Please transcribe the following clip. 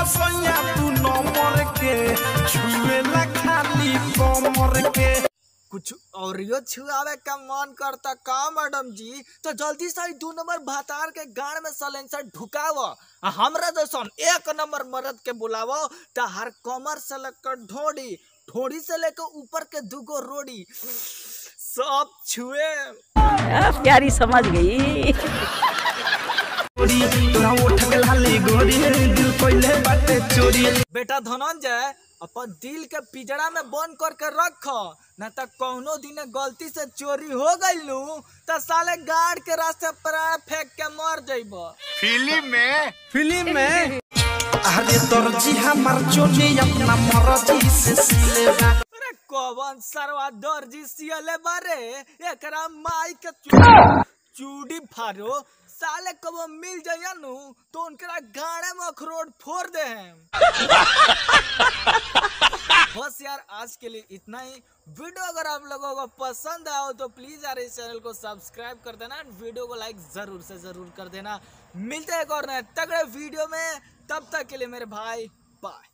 सैया तू नंबर के छुएला खाली कमर के। कुछ और छुआवे का मन करता का मैडम जी, तो जल्दी से 2 नंबर भातार के गाड़ में सलेंसर ढुकाव। हमरा जैसन 1 नंबर मर्द के बुलावो तो हर कमर से लेकर ढोड़ी, ढोड़ी से लेकर ऊपर के 2 गो रोड़ी सब छुए। प्यारी समझ गई। बेटा धनंजय अपन दिल के पिजड़ा में बंद करके रख, न तो कौनो दिन गलती से चोरी हो गइलू तो साले गाड़ के रास्ते प्राण फेंक के मर जाइब। फिल्म में अरे दर्जी हमार चोली अपना मर्जी से सिलेबा। अरे कौन सरवा दर्जी सियले बारे, एकरा माई के चूड़ी फाड़ो साले कबो मिल जाइया नु तो उनकरा गाड़े में अखरोट फोड़ दे हैं। बस यार आज के लिए इतना ही। वीडियो अगर आप लोगों को पसंद आया हो तो प्लीज यार इस चैनल को सब्सक्राइब कर देना, वीडियो को लाइक जरूर से जरूर कर देना। मिलते हैं एक और नए तगड़े वीडियो में, तब तक के लिए मेरे भाई बाय।